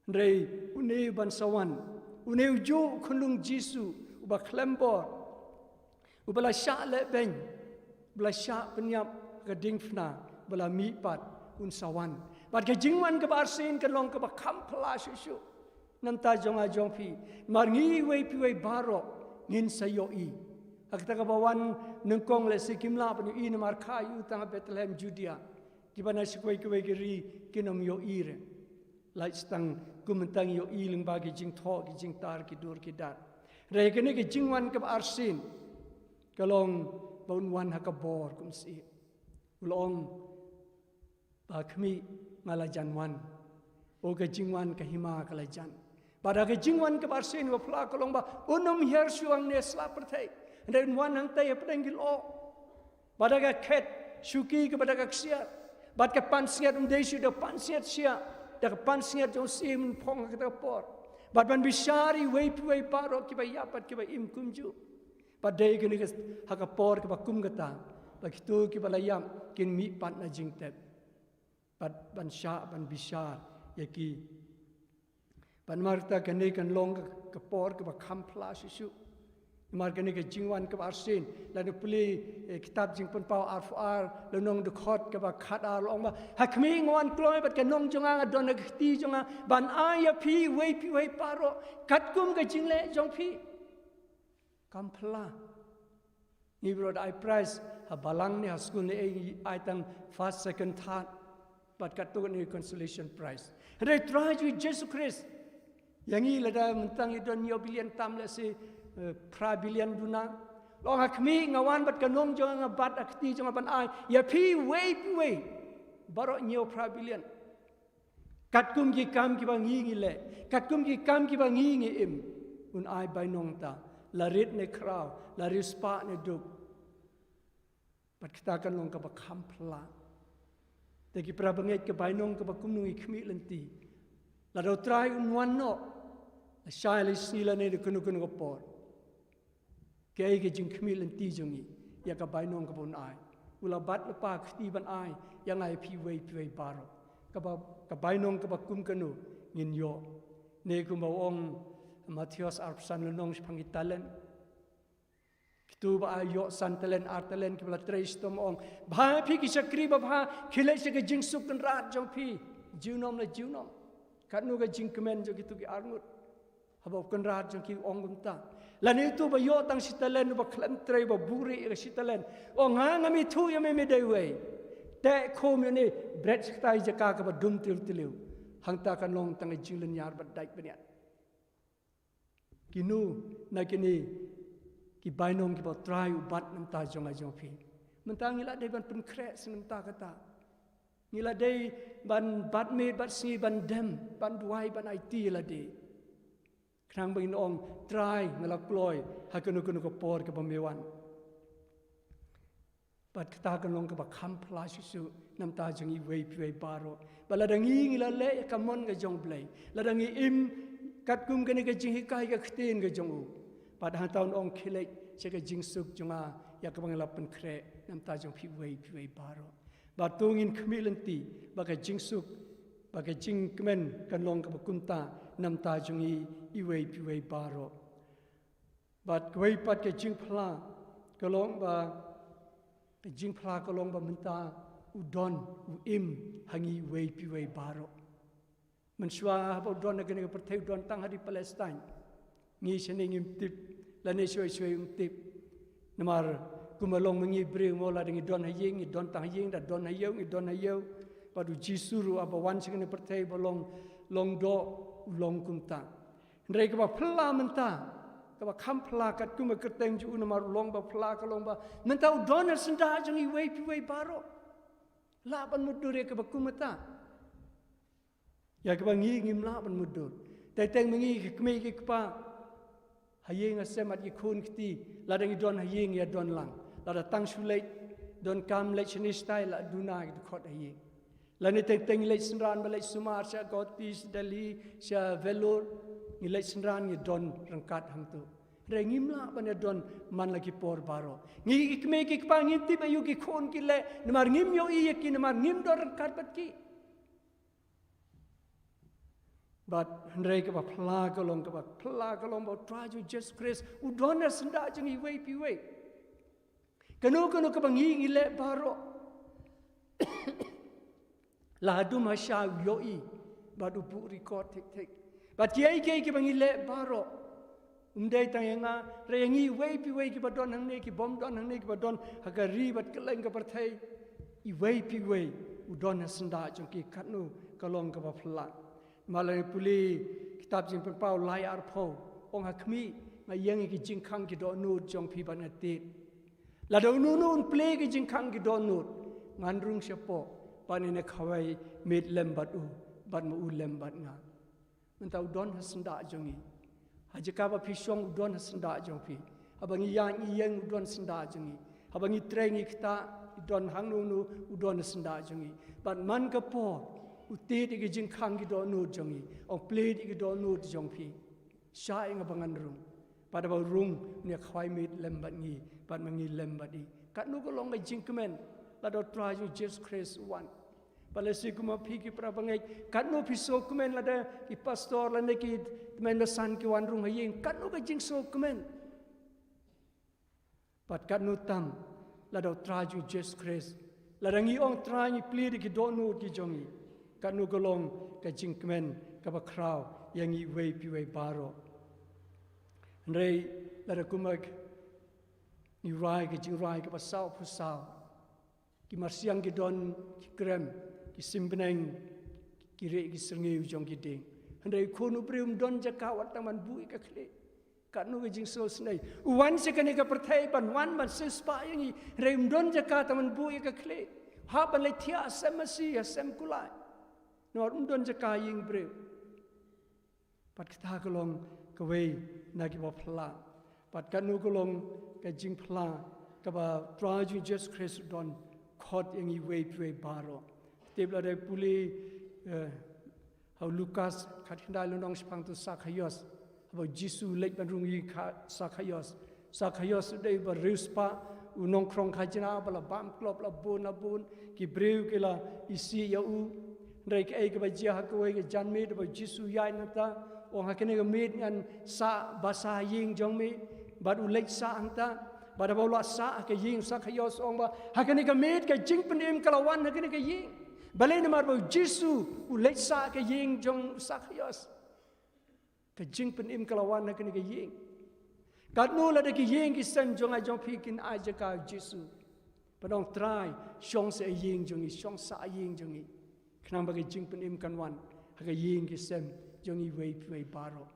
rei une ban sawan une ujo kunlung Jisu uba klembor ubala sha le ben bala sha penyap ka dingfna bala mi pat un sawan bat ke jingwan ke barsin ke long ke ba kampla susu nanta jong pi mar ngi wei pi wei baro ngin sayoi akta ka bawan nengkong le Syiemlieh pan i na mar khayu tang Bethlehem Judea ki bana sikoi ke ri kinom yo ire lai stang kumantang yo iling bagi jing tho ki jing tar ki dur ki dat re ke ne ke jingwan ke arsin kalong baun wan ha ka bor kum si ulong ba khmi ngala janwan o ke jingwan ke hima kala jan pada ke jingwan ke barsin wa pla kolong ba unum her suang ne sla pertai dan wan hang tai pedengil o pada ke ket syuki ke pada ke sia bad ke pansiat desi de pansiat sia de pansiat jo sim phong ke por bad ban bisari wei paro ki ba yapat ki ba im kumju padai ke ni ke ha ka por ke ba kum gata ba kitu ki ba layam kin mi pat na jingtep bad ban sha ban bisar yaki pan marta kene kan long ke por ke ba kampla susu Margani ke Jingwan ke Arsin, lalu puli kitab Jing Penpau Arfuar, lalu Nong Dkhar ke Khat Ar Long ba. Hakmi ngwan kloy bat ke Nong Jonga don ke Ti Jonga ban aya pi wei paro kat kum ke Jingle Jong pi. Kampla. Ni brod I price ha balang ni ha school ni I tang first second third but kat tu ni consolation prize. They try with Jesus Christ. Yang ini lada mentang idon nyo bilian tam le si pra bilian duna. Long hakmi ngawan bat kanong jong ngabat akti jong ban ai ya pi wei barok nyo pra bilian. Kat kum ki kam ki bang ngi le. Kat kum ki kam ki bang ngi im. Un ai bai nong ta. Larit ne kraw, larit spa ne duk. Bat kita kan long ka ba kampla. Tegi pra banget ke bai nong ka ba kum nung ikmi lenti. La do try unwan no. La shai sila ne de kunu ko por. Kaya ke jing kmi lenti jongi. Ya ka bai nong ka bon ai. Ula bat lepa kti ban ai yang ai pi wei baro. Ka bai nong ka ba kum kanu ngin yo. Ne ku mau ong Matthias Arpsan lenong pangitalen. Kitu ba ayo santalen artalen kibla treistom ong. Ba pi ki sakri ba khile se ke jing suk kan rat jong pi. Jiunom la jiunom. Kat nu ga jing kemen jo gitu ki arngut. Haba kan rat jong ki ong gunta. Lan itu ba yo tang sitalen ba klan tre ba buri ga sitalen. O nga ngami thu ya me dai we. Te khom ni bread stai jaka ka ba dum til hangta kan long tang jing len yar ba dai baniat. Kinu na kini ki bainong ki ba try ubat nam ta jong a jong pi. Mentang ngila dei ban pen kre sen ta kata. Ngila dei ban bat me bat si ban dem ban duai ban IT la dei. Krang bain ong try ngala ploy ha kunu ko por ke pamewan. Bat kata kan long ke ba kham pla su nam ta jong i wei baro. Baladangi ngila le ka mon ga jong blai. Ladangi im kat kum kene ke jing hikai ke khtin ke jong u. Pad ha taun ong khilek se ke jing suk jonga ya ka bang lapen kre nam ta jong pi wei baro. Ba tungin khmilenti ba ke jing suk ba ke jing kmen kan long ka kunta nam ta jong i wei baro. Bat wei pat ke jing phla ka long ba ke jing phla ka long ba menta udon u im hangi wei baro. Mensua apa don negara pertai don tang hari Palestine. Ngi seni ngimtip lane shoi ngimtip. Namar kumalong mengi bre ngola dengan don haying don tang haying da don hayau padu jisuru apa wan sing pertai bolong long do long kumta. Ndai ka ba phla menta ka ba kham phla kat kuma kerteng ju namar long ba phla ka long ba menta don senda jang i wei baro. La ban mudure ka ba kumata. Ya ke bangi ngimla ban mudur. Teteng mengi kemi ki kpa. Hayeng asemat ki khun kti ladang don hayeng ya don lang. Lada tang sulai don kam le chini style la duna ki khot hayeng. Lani teteng le senran balai sumar sya gotis dali sya velur ni le senran ni don rangkat hang tu. Re ngimla ban ya don man lagi por baro. Ngi kemi ki kpa ngiti ba yu ki khun ki le namar ngim yo i ki namar ngim do rangkat bat ki. But Henry kaba pla kalong ba traju Jesus Christ udona senda jeng i wei pi wei. Kanu kaba ngi le baro. La du ma sha yo i badu bu record tik. But ye ke ngi le baro. Umdai tayanga re ngi wei pi wei ki badon hang ne ki bom don hang ne ki badon hagari bat keleng ka parthai i wei pi wei udona senda jeng ki kanu kalong kaba pla. Malai puli kitab jing penpau lai arpo ong hakmi ngayeng ki jing khang ki do nu jong pi ban atit la do nu ple ki jing khang ki do nu ngandrung sepo panine khawai mit lem bat mu lem bat nga mentau don hasenda jongi hajaka ba pisong don hasenda jong pi abangi yang iyeng don senda jongi abangi trengi kita don hang nu udon hasenda jongi ban man ka po uti di jing khang ki do nu jongi ong play di do nu jong pi sha ing abangan rung pada ba rung ne khwai mit lembat ngi pat mangi lembadi kat nu ko long ga jing kemen la do try you Jesus Christ one palesi kuma pi ki pra bangai kat nu pi so kemen la da ki pastor la ne ki men san ki wan rung hayeng kat nu ga jing so kemen pat kat nu tam la do traju Jesus Christ la rangi ong trani pli di ki do nu ki jongi kat nu golong ka jingkmen ka ba kraw yang i wei pi wei baro rei la da kumak ni rai ka jingrwai ka ba sau pu sau ki marsiang ki don ki krem ki simbeneng ki re ki serngi jong ki ding rei khonu prium don jakawat taman bui ka khle kat nu jing so snai wan se kani ka perthai ban wan ban se spa yangi reim don jaka taman bui ka khle ha ban le thia semasi asem kulai nor don jaka ying bre pat kita kolong ka wei na ki ba phla pat kat nu kolong ka jing phla ka ba traju Jesus Christ don khot yangi wei pwe baro tebla de puli how Lucas khatinda lonong spang tu sakhayos about Jesus lek ban rungi sakhayos dei ba rispa u nongkrong khajina bala bam klop la bun ki breu ke la isi ya u rei ke ke ba jia ka wei ke janme de ba Jesus yai nata ong ha kene ke mit ngan sa basa ying jong me ba u lek sa anta ba da ba sa ke ying sakhayos ong ba ha kene ke mit ke jing penim kalawan ha kene ke ying balai na mar ba Jesus u lek sa ke ying jong sakhayos ka jing pen im kalawan na kini ka ying kat nu la de ki ying ki sen jong a jong pikin a jaka Jesu padong try shong se ying jong i shong sa ying jong i knam ba ki jing pen im kan wan ha ka ying ki sem jong i wei baro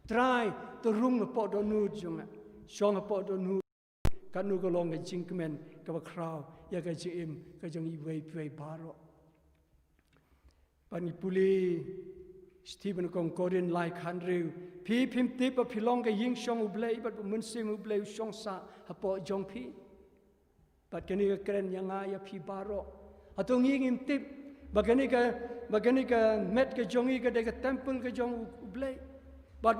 try to rung po do nu jong a shong po do nu kat nu ko long ka jing kemen ka ba kraw ya ka jing im ka jong i wei baro pani puli Stephen kong Korean like handrew pi pim tip a pilong ka ying shong ublei but mun sim ublei shong sa hapo jong pi but kani ka kren yang ya pi baro atong ying im tip bagani ka met ka jongi ka de ka temple ka jong ublei but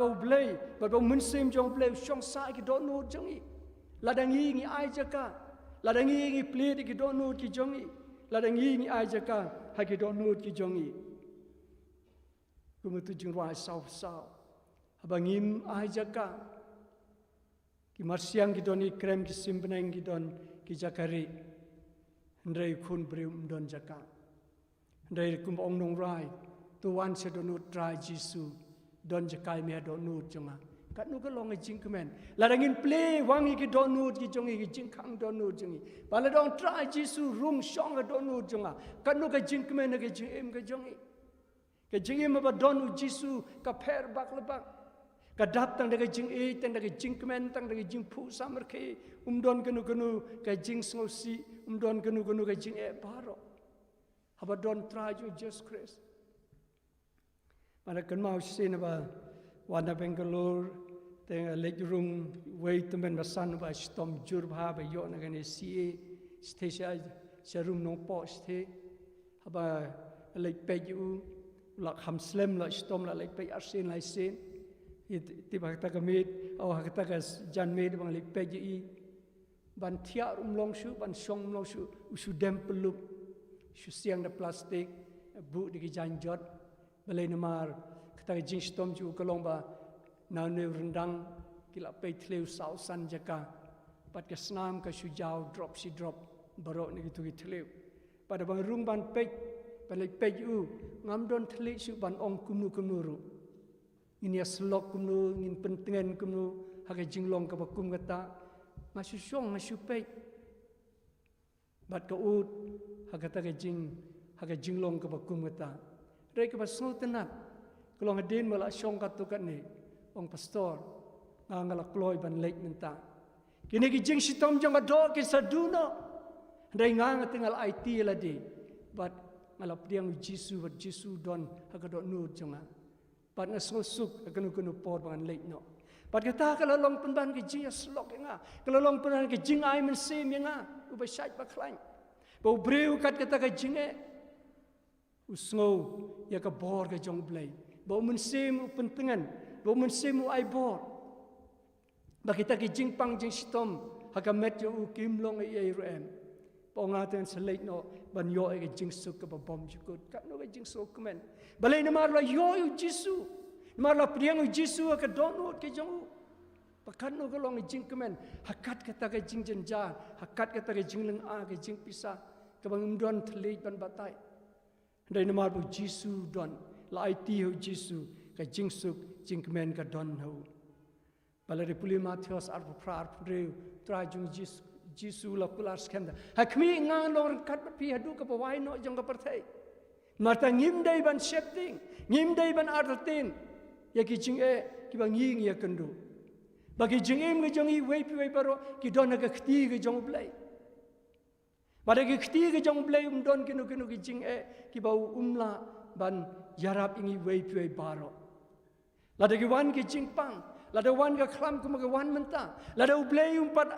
ba mun sim jong ublei shong sa ki do no jongi ladang ying i ai jaka ladang ying i pli ki do no ki jongi ladang ying i ai jaka ha ki do no ki jongi Kumutu Jingrwai sau abangim ai jaka ki marsiang ki doni krem ki simbeneng ki don ki jakari ndrei khun brium don jaka ndrei kum ong nong rai tu wan se don try Jesu don jakai me don nu jonga kat nu ka long jing kemen ladangin play wangi ki don nu ki jongi ki jing khang don nu jongi bala don try Jesu rung shong don nu jonga kat nu ka jing kemen ka jing em ka jongi ka jing ma ba don u Jesu ka per bak lebak ka dap tang de jing e tang de jing kemen tang de jing pu samar ke don kenu ka jing sngosi don kenu ka jing e baro haba don traju Jesus Christ mana kan mau sin ba wana Bangalore teng lek room wei temen basan ba stom jur ba yo na gane CA station serum nong po ste haba lek peju lak ham slem la stom la lek pe arsin lai sin tiba ta kamit aw hakta ka jan med bang lek peju i ban thia long shu ban song long shu usu dem pelup shu siang da plastik bu di jan jot balai namar kata jing stom ju kolong ba na ne rendang kila pe thleu sau san jaka pat ka snam ka shu jaw drop baro ni gitu thleu pada bang rung ban pe balai pe u ngam don thli shu ban ong kumnu ru ini aslok kumnu ngin pentengen kumnu haka jinglong ka bakum kata masu shong masu pe bat ka ut haka ta haka jinglong ka bakum kata rei ka basol tenat kalau hadin mala shong ka tu kan ni ong pastor ngala kloy ban lek menta kini ki jing sitom jong ado ki saduno rei ngang tinggal IT la di bat ngala priang Jesu bat Jesu don haka do nu jonga pat ngasuk kenu por ban lek no pat kata kalau long penban ki jing slok nga kalau long penban ki jing ai men sim nga u ba shait ba klain bo breu kat kata ka jing e usngo ya ka bor ka jong blai bo mun sim pentengan bo mun sim ai bor ba kita ki jing pang jing sitom haka met yo kim long e rem bo nga ten selek no ban yo e jing suk ka bom jukut ka no ka jing sok men balai na mar la yo Jesu mar la priang Jesu ka donut ke jong Pakan no galong jing kemen hakat kata ke jing jenja, hakat kata ke jing leng a ke jing pisah, ke bang don teli ban batai. Dai nama bu Jisu don, la IT hu Jisu ke jing suk jing kemen ke don hu. Bala de puli Matius arpu pra arpu reu tra jung Jisu la kular skenda. Hakmi ngang lor kat bat pi hadu ke pawai no jong ke perthai. Marta ngim dai ban shifting, ngim dai ban artin. Ya ki jing ki bang ying ya kendu. Bagi jengim ke jongi wei pi wei baro ki don ke khti ke jong blai. Pada ke khti ke jong blai don kinu ki jing ki bau umla ban yarap ingi wei pi wei baro. Lada ke wan ke jing pang, lada wan ke khlam ku ke wan menta, lada blai umpat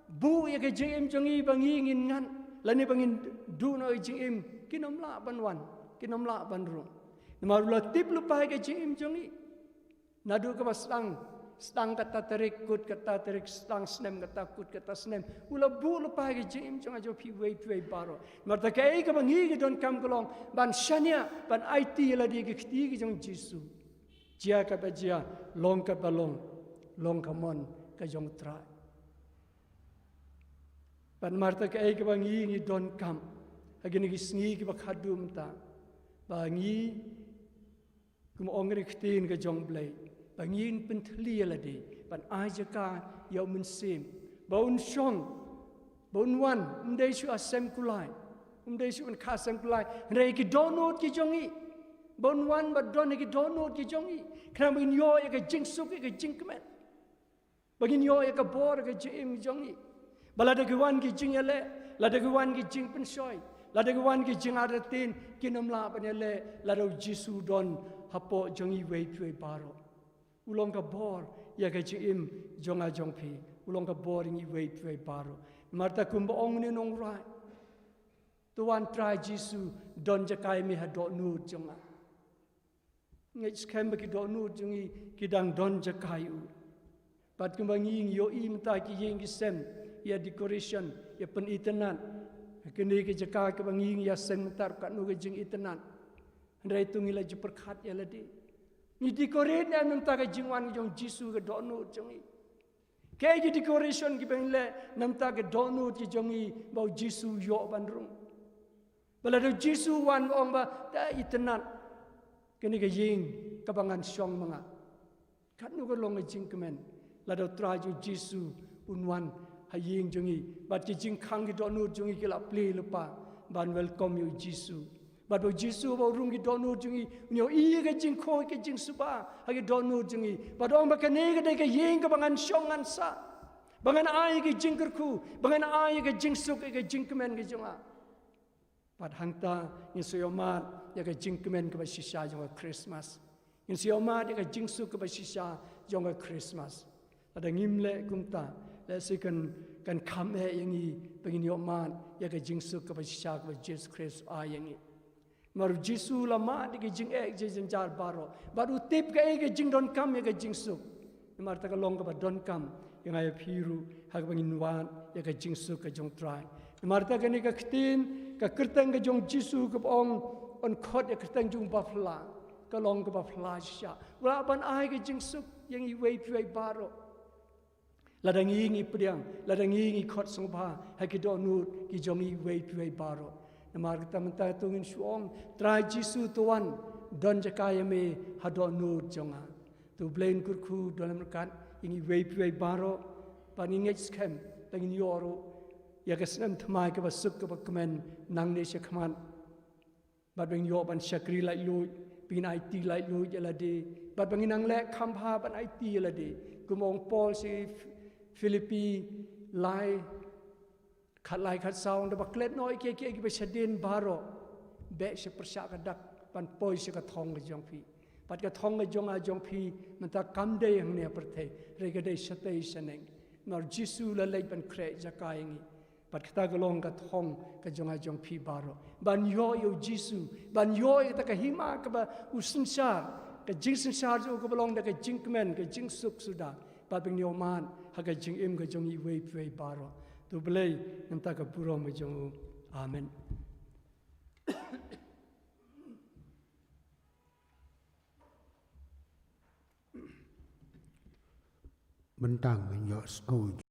bu ya ke jengim jongi bangi ngin ngan, lani bangin du no jengim kinomla ban wan, kinomla ban ru. Namarula tip lupa ke jengim jongi. Nadu ke baslang Sdang kata tarik, kut kata tarik, sdang snem kata kut kata snem. Ula bu lupa ke jim jong ajo pi wei baro. Marta kai ke bangi ke don kam kolong ban shania ban IT la di ke khti ke jong Jisu. Jia ka ba jia, long ka ba long ka mon ka jong tra. Ban marta kai ke bangi ni don kam. Agini ki sngi ke ba khadum ta. Bangi kum ongri khtin ke jong blai. Bangin pentli ladi, ban ajaka yau mensim, baun shong, baun wan, umdai su asem kulai, umdai su kasem kulai, rei ki donut ki jongi, baun wan ba don ki donut ki jongi, kram in yo ya ka jing suk ka jing kemen, bagin yo ya ka bor ka jing jongi, balada ki wan ki jing ele, lada ki wan ki jing pensoi, lada ki wan ki jing aratin, kinamla panele, lada Jisu don hapo jongi wei pui baro. Ulong ka bor ya ka jim jonga jong pi ulong ka bor ngi wei baro marta kumba ong ni nong rai tuan try Jisu don jakai mi ha do nu jonga ngai skam ki do nu jongi ki dang don jakai u pat kumba ngi yo im ta ki yeng ki sem ya decoration ya pen itenan kini ki jakai ka ngi ya sem tar ka nu jing itenan ndai tungi la ju perkhat ya ladi ni decorate na nam ta ka jingwan jong Jisu ke donu jongi ke ji decoration ki ben le nam ta ke donu ki jongi bau Jisu yo bandrung bala do Jisu wan ong ba ta itenat kini ke ying kabangan syong manga kan nu ko long jing kemen la do tra ju Jisu unwan ha ying jongi bat ki jing khang ki donu jongi ke la ple lupa ban welcome you Jisu. But when Jisu about room ki donu jungi, nyo iya ke jing koi ke jing suba, hagi donu jungi. But orang makan nega deka yeng ke bangan syongan sa, bangan ai ke jing kerku, bangan ai ke jing suk ke jing kemen ke jonga. But hangta in soyomat ya ke jing kemen ke basisha jonga Christmas. In soyomat ya ke jing suk ke basisha jonga Christmas. Ada ngimle kumta, lesi kan kame yangi pengin yomat ya ke jing suk ke basisha ke Jesus Christ ayangi. Maru Jisu lama di jing jing jar baro, baru tip ke jing don kam ya ke jing suk. Marta ka long ka don kam yang ay piru hag bangin wan ya ke jing suk ka jong try. Marta ka ni ka ktin ka kertang ka jong Jisu ka ong on khot ya kertang jong bafla ka long ka bafla sha. Wala ban ay ka jing suk yang i wei pi baro. Ladang ingi priang, ladang ingi khot songba hag do nut ki jong i wei pi baro. Namar kita mentah tungin suong try Jisu tuan don jakaya me hadon nur jonga tu blain kurku dalam rekat ini wei baro paninget scam pengin yoro ya kesem thamai ke basuk ke kemen nang ne sekman bad beng yo ban syakri lai lu pin IT lai lu jelade bad beng nang lek khampa ban IT jelade kumong Paul si Filipi lai khat lai khat sound ba klet noi ke be shadin baro be se persya kadak pan poi se ka thong ke jong phi pat ka thong ke jong phi manta kam de hang ne perthe re ga de satei saneng nor Jisu la lei pan kre jakai ngi pat kata golong ka thong ka jong phi baro ban yo Jisu ban yo ta ka hima ka ba usinsar ka jing sinsar jo ka belong da ka jing kemen ka jing suk suda pat beng yo man ha ka jing im ka jong i wei baro tu belai nanti ke pura macam amen. bentang men yo school